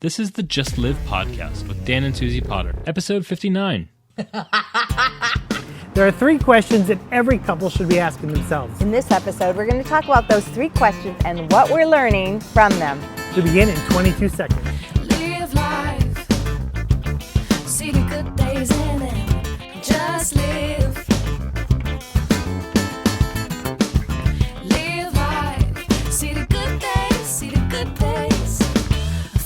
This is the Just Live podcast with Dan and Susie Potter, episode 59. There are 3 questions that every couple should be asking themselves. In this episode, we're going to talk about those 3 questions and what we're learning from them. To begin in 22 seconds. Live life, see the good days in it, just live. Live life, see the good days, see the good days,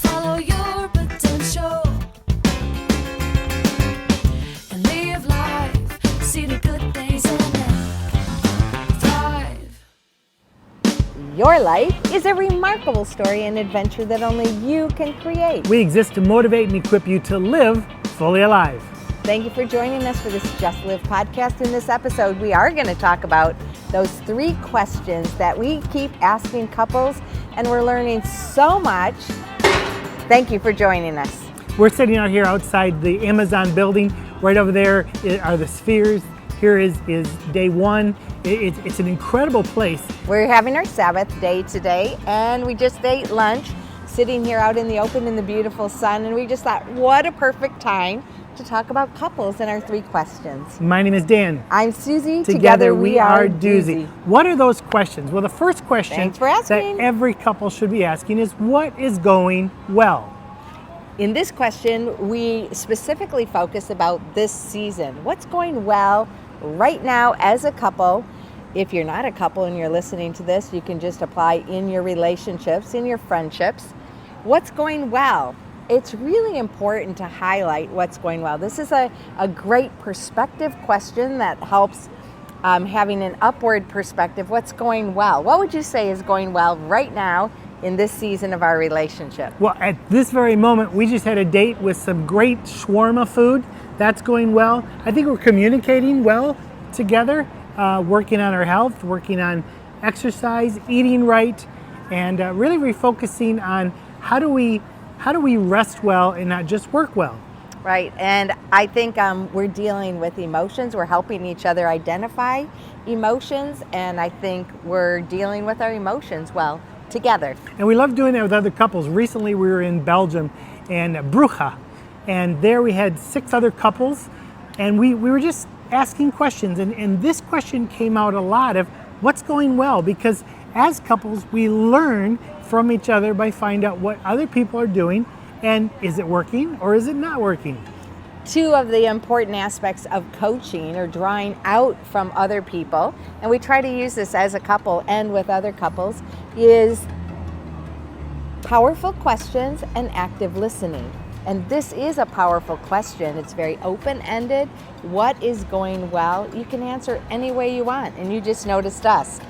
follow your potential. And live life, see the good days in it, thrive. Your life is a remarkable story and adventure that only you can create. We exist to motivate and equip you to live fully alive. Thank you for joining us for this Just Live podcast. In this episode, we are going to talk about those 3 questions that we keep asking couples, and we're learning so much. Thank you for joining us. We're sitting out here outside the Amazon building. Right over there are the spheres. Here is day 1. It's an incredible place. We're having our Sabbath day today, and we just ate lunch sitting here out in the open in the beautiful sun, and we just thought, what a perfect time to talk about couples and our 3 questions. My name is Dan. I'm Susie. Together we are doozy. What are those questions? Well, the first question Thanks for asking. that every couple should be asking is, what is going well? In this question, we specifically focus about this season. What's going well right now as a couple? If you're not a couple and you're listening to this, you can just apply in your relationships, in your friendships. What's going well? It's really important to highlight what's going well. This is a great perspective question that helps having an upward perspective. What's going well? What would you say is going well right now in this season of our relationship? Well, at this very moment, we just had a date with some great shawarma food. That's going well. I think we're communicating well together, working on our health, working on exercise, eating right, and really refocusing on how do we rest well and not just work well. Right, and I think we're dealing with emotions. We're helping each other identify emotions, and I think we're dealing with our emotions well together. And we love doing that with other couples. Recently we were in Belgium and Brugge, and there we had 6 other couples, and we were just asking questions, and this question came out a lot of what's going well, because as couples we learn from each other by finding out what other people are doing, and is it working or is it not working? 2 of the important aspects of coaching or drawing out from other people, and we try to use this as a couple and with other couples, is powerful questions and active listening. And this is a powerful question. It's very open-ended. What is going well? You can answer any way you want, and you just noticed us.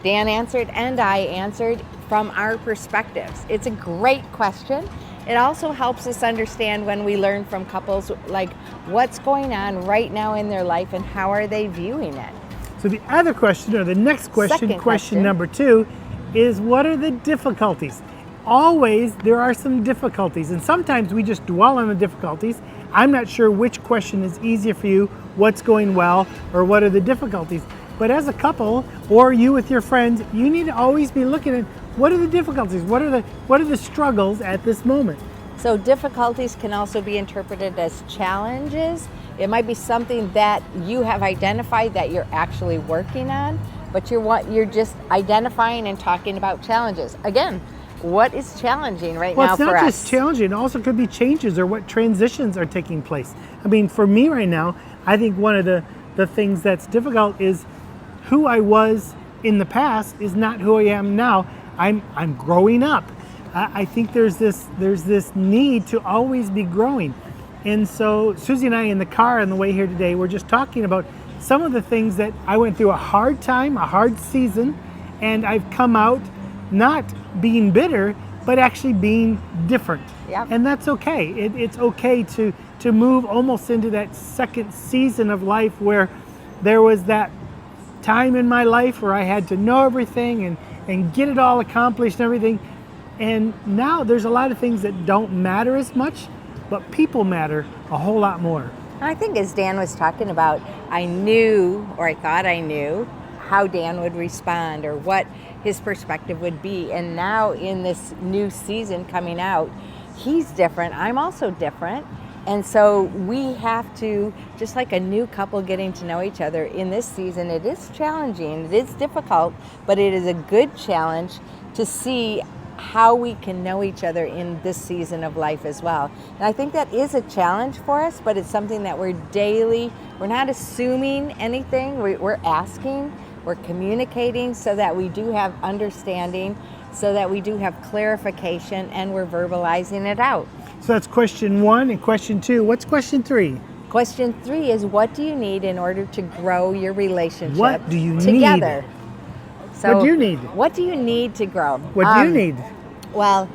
Dan answered and I answered from our perspectives. It's a great question. It also helps us understand when we learn from couples, like what's going on right now in their life and how are they viewing it. So the other question, or the next question, Second question number 2, is what are the difficulties? Always there are some difficulties, and sometimes we just dwell on the difficulties. I'm not sure which question is easier for you, what's going well, or what are the difficulties. But as a couple, or you with your friends, you need to always be looking at what are the difficulties, what are the struggles at this moment. So difficulties can also be interpreted as challenges. It might be something that you have identified that you're actually working on, but you're just identifying and talking about challenges. Again, what is challenging right now for us? Well, it's not just challenging, it also could be changes or what transitions are taking place. I mean, for me right now, I think one of the things that's difficult is who I was in the past is not who I am now. I'm growing up. I think there's this need to always be growing. And so Susie and I in the car on the way here today, we're just talking about some of the things that I went through a hard time, a hard season, and I've come out not being bitter, but actually being different. Yep. And that's okay. It's okay to move almost into that second season of life where there was that time in my life where I had to know everything and get it all accomplished and everything. And now there's a lot of things that don't matter as much, but people matter a whole lot more. I think as Dan was talking about, I knew, or I thought I knew, how Dan would respond or what his perspective would be. And now in this new season coming out, he's different, I'm also different. And so we have to, just like a new couple getting to know each other in this season, it is challenging, it is difficult, but it is a good challenge to see how we can know each other in this season of life as well. And I think that is a challenge for us, but it's something that we're not assuming anything, we're asking, we're communicating so that we do have understanding, so that we do have clarification, and we're verbalizing it out. So that's question 1 and question 2. What's question 3? Question 3 is, what do you need in order to grow your relationship What do you together? need? So What do you need? What do you need to grow? What do you need? Well,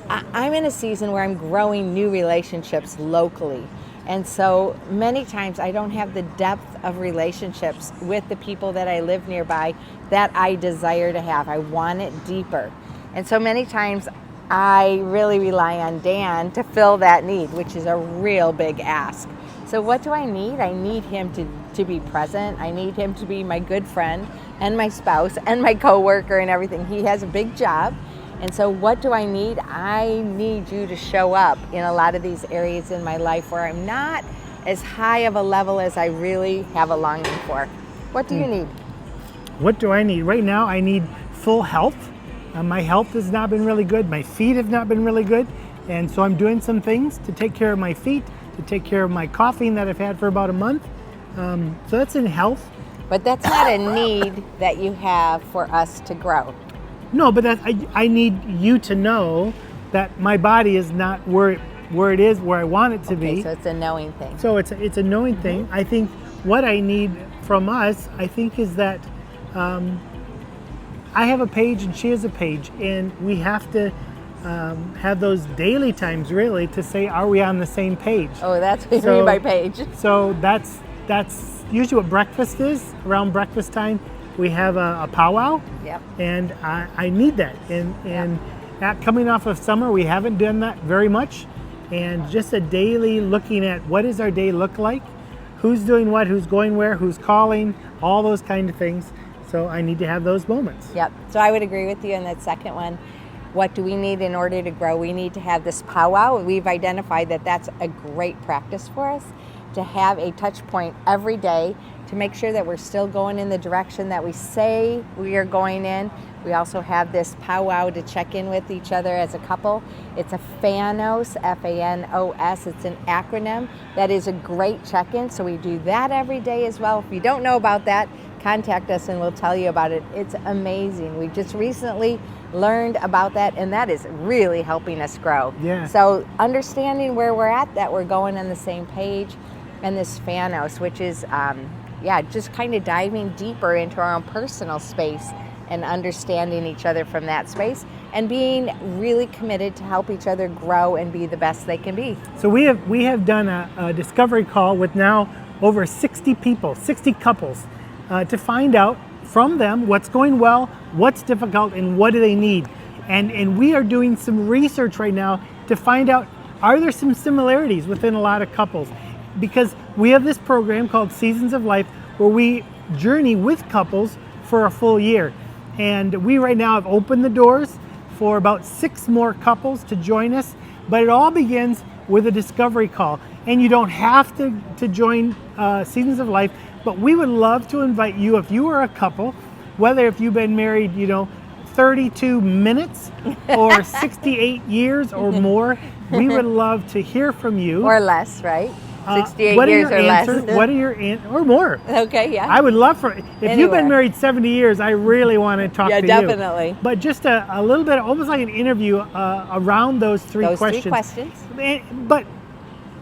I'm in a season where I'm growing new relationships locally. And so many times I don't have the depth of relationships with the people that I live nearby that I desire to have. I want it deeper. And so many times I really rely on Dan to fill that need, which is a real big ask. So what do I need? I need him to be present. I need him to be my good friend and my spouse and my coworker and everything. He has a big job. And so what do I need? I need you to show up in a lot of these areas in my life where I'm not as high of a level as I really have a longing for. What do you need? What do I need? Right now I need full health. My health has not been really good. My feet have not been really good. And so I'm doing some things to take care of my feet, to take care of my coughing that I've had for about a month. So that's in health. But that's not a need that you have for us to grow. No, but I need you to know that my body is not where it is, where I want it to be. So it's a knowing thing. So it's a knowing thing. I think what I need from us, I think, is that I have a page and she has a page, and we have to have those daily times really to say, are we on the same page? Oh, that's what you mean by page. So that's usually what breakfast is. Around breakfast time, we have a powwow. Yep. And I need that. And coming off of summer, we haven't done that very much. And just a daily looking at what does our day look like, who's doing what, who's going where, who's calling, all those kind of things. So I need to have those moments. Yep. So I would agree with you on that second one. What do we need in order to grow? We need to have this powwow. We've identified that that's a great practice for us, to have a touch point every day to make sure that we're still going in the direction that we say we are going in. We also have this powwow to check in with each other as a couple. It's a FANOS, F-A-N-O-S. It's an acronym that is a great check-in. So we do that every day as well. If you don't know about that, contact us and we'll tell you about it. It's amazing. We just recently learned about that, and that is really helping us grow. Yeah. So understanding where we're at, that we're going on the same page, and this FANOS, which is just kind of diving deeper into our own personal space and understanding each other from that space, and being really committed to help each other grow and be the best they can be. So we have done a discovery call with now over 60 people, 60 couples, to find out from them what's going well, what's difficult, and what do they need. And we are doing some research right now to find out, are there some similarities within a lot of couples? Because we have this program called Seasons of Life where we journey with couples for a full year. And we right now have opened the doors for about 6 more couples to join us. But it all begins with a discovery call. And you don't have to join Seasons of Life, but we would love to invite you, if you are a couple, whether if you've been married, 32 minutes or 68 years or more, we would love to hear from you. Or less, right? 68 what are years your or answers? less. What are your or more? Okay, yeah. I would love for, if you've Anywhere. been married 70 years, I really want to talk to you. Yeah, definitely. But just a little bit, almost like an interview around those three questions. Those 3 questions. But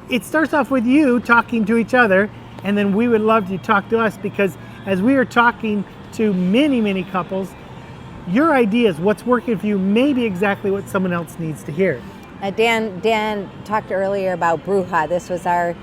it starts off with you talking to each other, and then we would love to talk to us, because as we are talking to many, many couples, your ideas, what's working for you, may be exactly what someone else needs to hear. Dan talked earlier about Bruja. This was our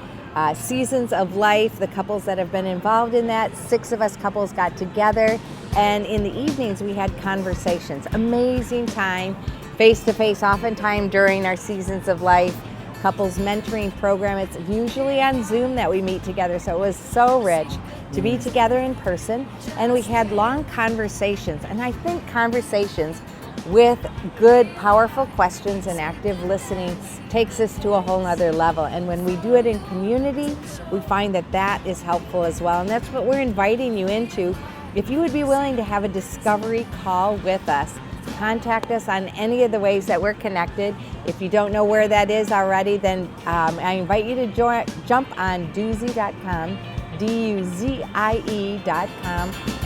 Seasons of Life, the couples that have been involved in that. 6 of us couples got together, and in the evenings we had conversations. Amazing time, face-to-face, oftentimes during our Seasons of Life couples mentoring program. It's usually on Zoom that we meet together, so it was so rich to be together in person, and we had long conversations. And I think conversations with good, powerful questions and active listening takes us to a whole nother level. And when we do it in community, we find that that is helpful as well. And that's what we're inviting you into. If you would be willing to have a discovery call with us, contact us on any of the ways that we're connected. If you don't know where that is already, then I invite you to jump on Duzie.com, DUZIE.com,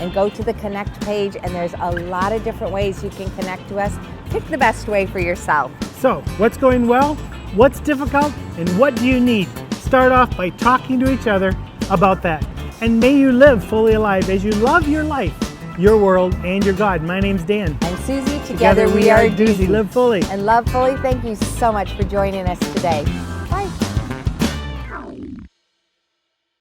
and go to the Connect page, and there's a lot of different ways you can connect to us. Pick the best way for yourself. So, what's going well? What's difficult? And what do you need? Start off by talking to each other about that. And may you live fully alive as you love your life, your world, and your God. My name's Dan. I'm Susie. Together we are Duzie. Live fully. And love fully. Thank you so much for joining us today.